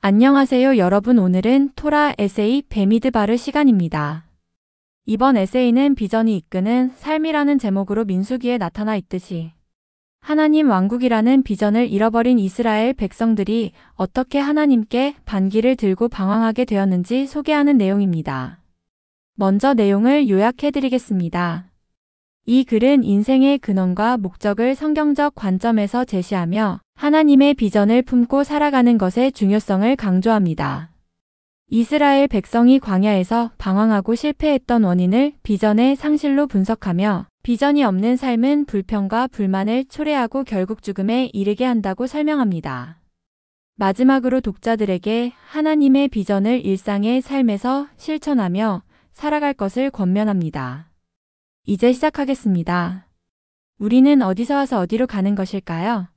안녕하세요 여러분. 오늘은 토라 에세이 베미드바르 시간입니다. 이번 에세이는 비전이 이끄는 삶이라는 제목으로 민수기에 나타나 있듯이 하나님 왕국이라는 비전을 잃어버린 이스라엘 백성들이 어떻게 하나님께 반기를 들고 방황하게 되었는지 소개하는 내용입니다. 먼저 내용을 요약해드리겠습니다. 이 글은 인생의 근원과 목적을 성경적 관점에서 제시하며 하나님의 비전을 품고 살아가는 것의 중요성을 강조합니다. 이스라엘 백성이 광야에서 방황하고 실패했던 원인을 비전의 상실로 분석하며 비전이 없는 삶은 불평과 불만을 초래하고 결국 죽음에 이르게 한다고 설명합니다. 마지막으로 독자들에게 하나님의 비전을 일상의 삶에서 실천하며 살아갈 것을 권면합니다. 이제 시작하겠습니다. 우리는 어디서 와서 어디로 가는 것일까요?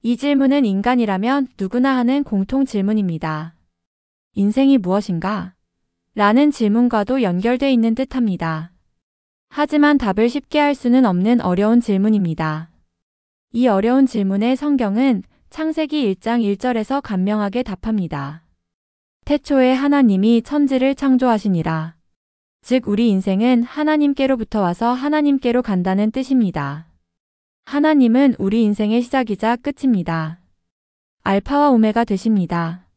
이 질문은 인간이라면 누구나 하는 공통 질문입니다. 인생이 무엇인가? 라는 질문과도 연결돼 있는 듯합니다. 하지만 답을 쉽게 할 수는 없는 어려운 질문입니다. 이 어려운 질문에 성경은 창세기 1장 1절에서 간명하게 답합니다. 태초에 하나님이 천지를 창조하시니라. 즉 우리 인생은 하나님께로부터 와서 하나님께로 간다는 뜻입니다. 하나님은 우리 인생의 시작이자 끝입니다. 알파와 오메가 되십니다.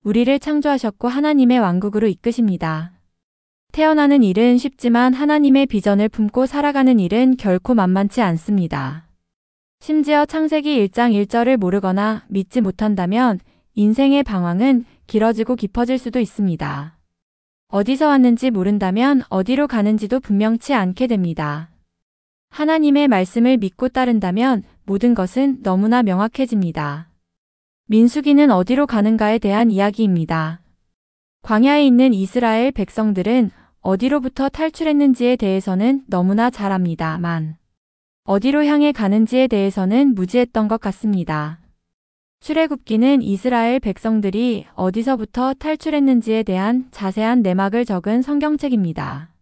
우리를 창조하셨고 하나님의 왕국으로 이끄십니다. 태어나는 일은 쉽지만 하나님의 비전을 품고 살아가는 일은 결코 만만치 않습니다. 심지어 창세기 1장 1절을 모르거나 믿지 못한다면 인생의 방황은 길어지고 깊어질 수도 있습니다. 어디서 왔는지 모른다면 어디로 가는지도 분명치 않게 됩니다. 하나님의 말씀을 믿고 따른다면 모든 것은 너무나 명확해집니다. 민수기는 어디로 가는가에 대한 이야기입니다. 광야에 있는 이스라엘 백성들은 어디로부터 탈출했는지에 대해서는 너무나 잘 압니다만 어디로 향해 가는지에 대해서는 무지했던 것 같습니다. 출애굽기는 이스라엘 백성들이 어디서부터 탈출했는지에 대한 자세한 내막을 적은 성경책입니다.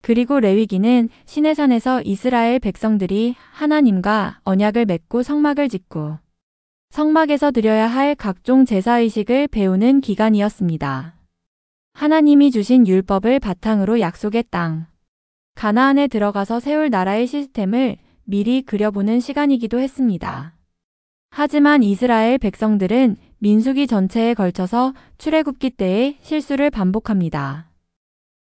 그리고 레위기는 시내산에서 이스라엘 백성들이 하나님과 언약을 맺고 성막을 짓고 성막에서 드려야 할 각종 제사의식을 배우는 기간이었습니다. 하나님이 주신 율법을 바탕으로 약속의 땅, 가나안에 들어가서 세울 나라의 시스템을 미리 그려보는 시간이기도 했습니다. 하지만 이스라엘 백성들은 민수기 전체에 걸쳐서 출애굽기 때의 실수를 반복합니다.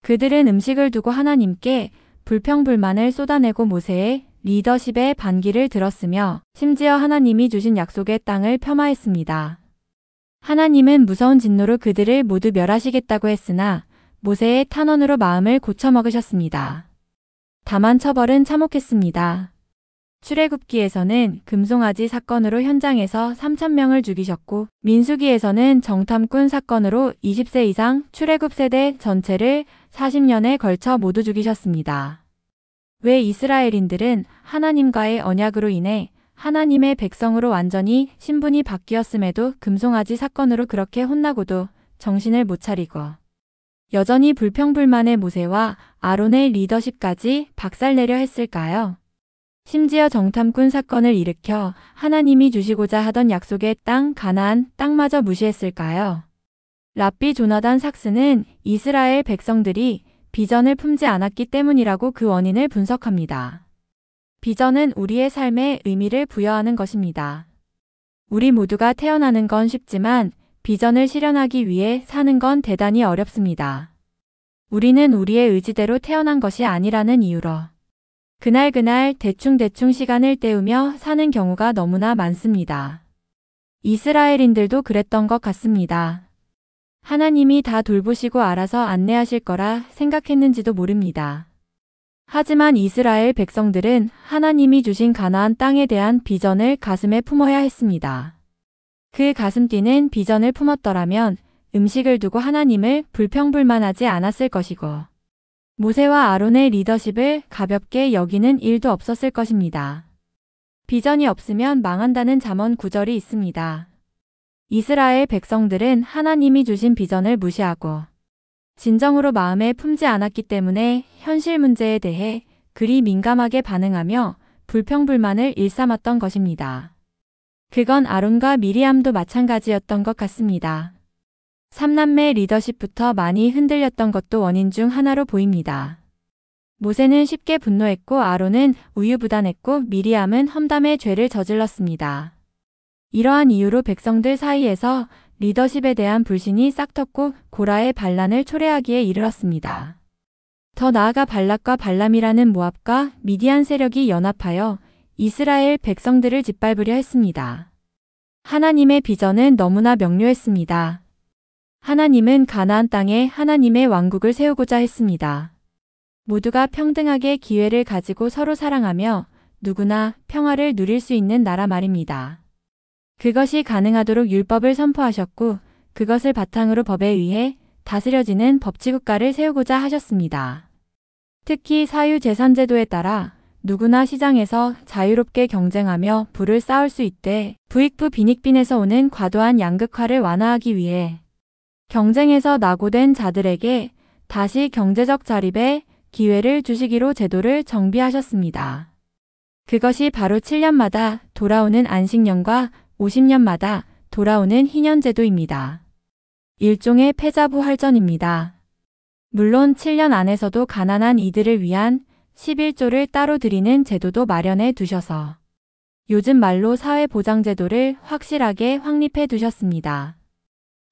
그들은 음식을 두고 하나님께 불평불만을 쏟아내고 모세의 리더십에 반기를 들었으며 심지어 하나님이 주신 약속의 땅을 폄하했습니다. 하나님은 무서운 진노로 그들을 모두 멸하시겠다고 했으나 모세의 탄원으로 마음을 고쳐먹으셨습니다. 다만 처벌은 참혹했습니다. 출애굽기에서는 금송아지 사건으로 현장에서 3,000명을 죽이셨고 민수기에서는 정탐꾼 사건으로 20세 이상 출애굽 세대 전체를 40년에 걸쳐 모두 죽이셨습니다. 왜 이스라엘인들은 하나님과의 언약으로 인해 하나님의 백성으로 완전히 신분이 바뀌었음에도 금송아지 사건으로 그렇게 혼나고도 정신을 못 차리고 여전히 불평불만의 모세와 아론의 리더십까지 박살내려 했을까요? 심지어 정탐꾼 사건을 일으켜 하나님이 주시고자 하던 약속의 땅 가나안 땅마저 무시했을까요? 랍비 조나단 삭스는 이스라엘 백성들이 비전을 품지 않았기 때문이라고 그 원인을 분석합니다. 비전은 우리의 삶에 의미를 부여하는 것입니다. 우리 모두가 태어나는 건 쉽지만 비전을 실현하기 위해 사는 건 대단히 어렵습니다. 우리는 우리의 의지대로 태어난 것이 아니라는 이유로 그날 대충 시간을 때우며 사는 경우가 너무나 많습니다. 이스라엘인들도 그랬던 것 같습니다. 하나님이 다 돌보시고 알아서 안내하실 거라 생각했는지도 모릅니다. 하지만 이스라엘 백성들은 하나님이 주신 가나안 땅에 대한 비전을 가슴에 품어야 했습니다. 그 가슴 뛰는 비전을 품었더라면 음식을 두고 하나님을 불평불만하지 않았을 것이고 모세와 아론의 리더십을 가볍게 여기는 일도 없었을 것입니다. 비전이 없으면 망한다는 잠언 구절이 있습니다. 이스라엘 백성들은 하나님이 주신 비전을 무시하고 진정으로 마음에 품지 않았기 때문에 현실 문제에 대해 그리 민감하게 반응하며 불평불만을 일삼았던 것입니다. 그건 아론과 미리암도 마찬가지였던 것 같습니다. 삼남매 리더십부터 많이 흔들렸던 것도 원인 중 하나로 보입니다. 모세는 쉽게 분노했고 아론은 우유부단했고 미리암은 험담의 죄를 저질렀습니다. 이러한 이유로 백성들 사이에서 리더십에 대한 불신이 싹텄고 고라의 반란을 초래하기에 이르렀습니다. 더 나아가 발락과 발람이라는 모압과 미디안 세력이 연합하여 이스라엘 백성들을 짓밟으려 했습니다. 하나님의 비전은 너무나 명료했습니다. 하나님은 가나안 땅에 하나님의 왕국을 세우고자 했습니다. 모두가 평등하게 기회를 가지고 서로 사랑하며 누구나 평화를 누릴 수 있는 나라 말입니다. 그것이 가능하도록 율법을 선포하셨고 그것을 바탕으로 법에 의해 다스려지는 법치국가를 세우고자 하셨습니다. 특히 사유재산제도에 따라 누구나 시장에서 자유롭게 경쟁하며 부를 쌓을 수 있되 부익부 빈익빈에서 오는 과도한 양극화를 완화하기 위해 경쟁에서 낙오된 자들에게 다시 경제적 자립의 기회를 주시기로 제도를 정비하셨습니다. 그것이 바로 7년마다 돌아오는 안식년과 50년마다 돌아오는 희년제도입니다. 일종의 패자부활전입니다. 물론 7년 안에서도 가난한 이들을 위한 11조를 따로 드리는 제도도 마련해 두셔서 요즘 말로 사회보장제도를 확실하게 확립해 두셨습니다.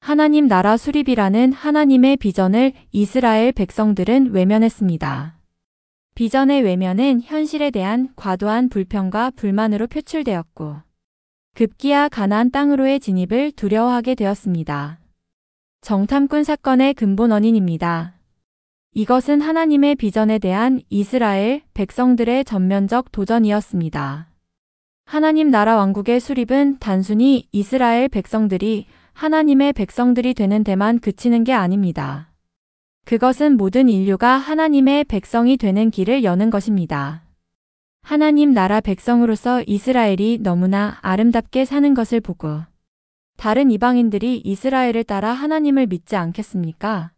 하나님 나라 수립이라는 하나님의 비전을 이스라엘 백성들은 외면했습니다. 비전의 외면은 현실에 대한 과도한 불평과 불만으로 표출되었고 급기야 가나안 땅으로의 진입을 두려워하게 되었습니다. 정탐꾼 사건의 근본 원인입니다. 이것은 하나님의 비전에 대한 이스라엘 백성들의 전면적 도전이었습니다. 하나님 나라 왕국의 수립은 단순히 이스라엘 백성들이 하나님의 백성들이 되는 데만 그치는 게 아닙니다. 그것은 모든 인류가 하나님의 백성이 되는 길을 여는 것입니다. 하나님 나라 백성으로서 이스라엘이 너무나 아름답게 사는 것을 보고 다른 이방인들이 이스라엘을 따라 하나님을 믿지 않겠습니까?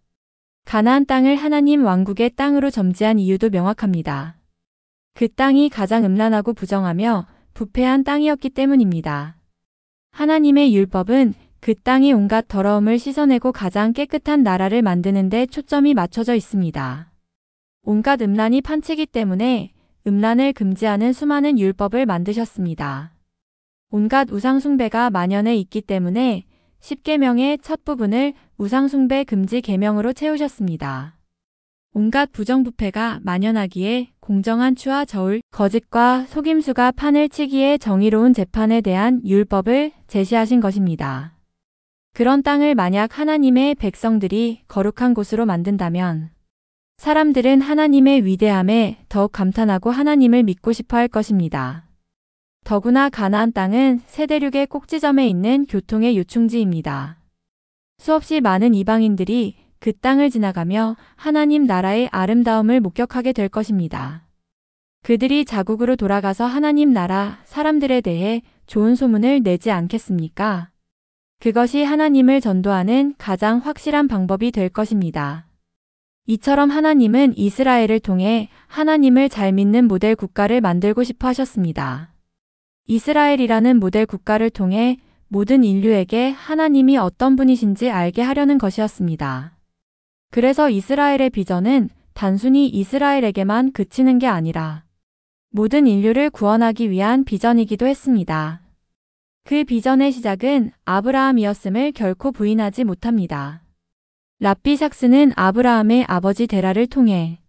가나안 땅을 하나님 왕국의 땅으로 점지한 이유도 명확합니다. 그 땅이 가장 음란하고 부정하며 부패한 땅이었기 때문입니다. 하나님의 율법은 그 땅이 온갖 더러움을 씻어내고 가장 깨끗한 나라를 만드는 데 초점이 맞춰져 있습니다. 온갖 음란이 판치기 때문에 음란을 금지하는 수많은 율법을 만드셨습니다. 온갖 우상숭배가 만연해 있기 때문에 10계명의 첫 부분을 우상숭배 금지 계명으로 채우셨습니다. 온갖 부정부패가 만연하기에 공정한 추와 저울, 거짓과 속임수가 판을 치기에 정의로운 재판에 대한 율법을 제시하신 것입니다. 그런 땅을 만약 하나님의 백성들이 거룩한 곳으로 만든다면 사람들은 하나님의 위대함에 더욱 감탄하고 하나님을 믿고 싶어 할 것입니다. 더구나 가나안 땅은 세대륙의 꼭지점에 있는 교통의 요충지입니다. 수없이 많은 이방인들이 그 땅을 지나가며 하나님 나라의 아름다움을 목격하게 될 것입니다. 그들이 자국으로 돌아가서 하나님 나라 사람들에 대해 좋은 소문을 내지 않겠습니까? 그것이 하나님을 전도하는 가장 확실한 방법이 될 것입니다. 이처럼 하나님은 이스라엘을 통해 하나님을 잘 믿는 모델 국가를 만들고 싶어 하셨습니다. 이스라엘이라는 모델 국가를 통해 모든 인류에게 하나님이 어떤 분이신지 알게 하려는 것이었습니다. 그래서 이스라엘의 비전은 단순히 이스라엘에게만 그치는 게 아니라 모든 인류를 구원하기 위한 비전이기도 했습니다. 그 비전의 시작은 아브라함이었음을 결코 부인하지 못합니다. 랍비삭스는 아브라함의 아버지 데라를 통해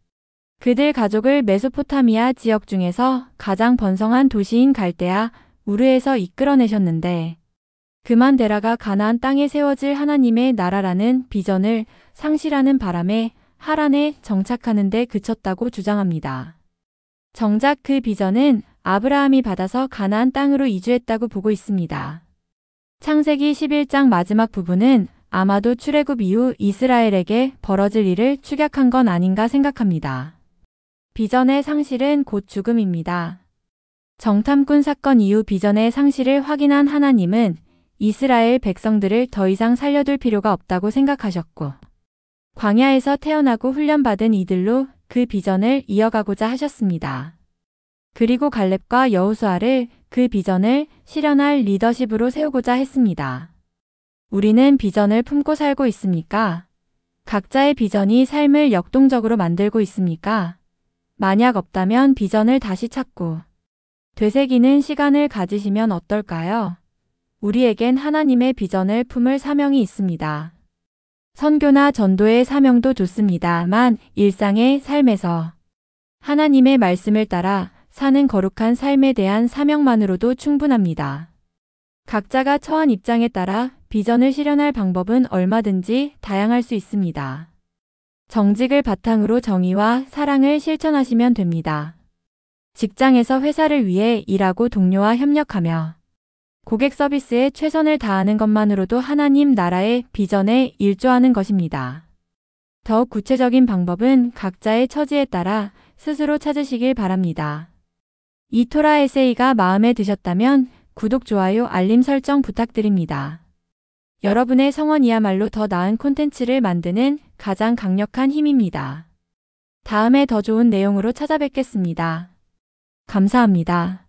그들 가족을 메소포타미아 지역 중에서 가장 번성한 도시인 갈대아 우르에서 이끌어내셨는데 그만 데라가 가나안 땅에 세워질 하나님의 나라라는 비전을 상실하는 바람에 하란에 정착하는 데 그쳤다고 주장합니다. 정작 그 비전은 아브라함이 받아서 가나안 땅으로 이주했다고 보고 있습니다. 창세기 11장 마지막 부분은 아마도 출애굽 이후 이스라엘에게 벌어질 일을 축약한 건 아닌가 생각합니다. 비전의 상실은 곧 죽음입니다. 정탐꾼 사건 이후 비전의 상실을 확인한 하나님은 이스라엘 백성들을 더 이상 살려둘 필요가 없다고 생각하셨고 광야에서 태어나고 훈련받은 이들로 그 비전을 이어가고자 하셨습니다. 그리고 갈렙과 여호수아를 그 비전을 실현할 리더십으로 세우고자 했습니다. 우리는 비전을 품고 살고 있습니까? 각자의 비전이 삶을 역동적으로 만들고 있습니까? 만약 없다면 비전을 다시 찾고 되새기는 시간을 가지시면 어떨까요? 우리에겐 하나님의 비전을 품을 사명이 있습니다. 선교나 전도의 사명도 좋습니다만 일상의 삶에서 하나님의 말씀을 따라 사는 거룩한 삶에 대한 사명만으로도 충분합니다. 각자가 처한 입장에 따라 비전을 실현할 방법은 얼마든지 다양할 수 있습니다. 정직을 바탕으로 정의와 사랑을 실천하시면 됩니다. 직장에서 회사를 위해 일하고 동료와 협력하며 고객 서비스에 최선을 다하는 것만으로도 하나님 나라의 비전에 일조하는 것입니다. 더욱 구체적인 방법은 각자의 처지에 따라 스스로 찾으시길 바랍니다. 이 토라 에세이가 마음에 드셨다면 구독, 좋아요, 알림 설정 부탁드립니다. 여러분의 성원이야말로 더 나은 콘텐츠를 만드는 가장 강력한 힘입니다. 다음에 더 좋은 내용으로 찾아뵙겠습니다. 감사합니다.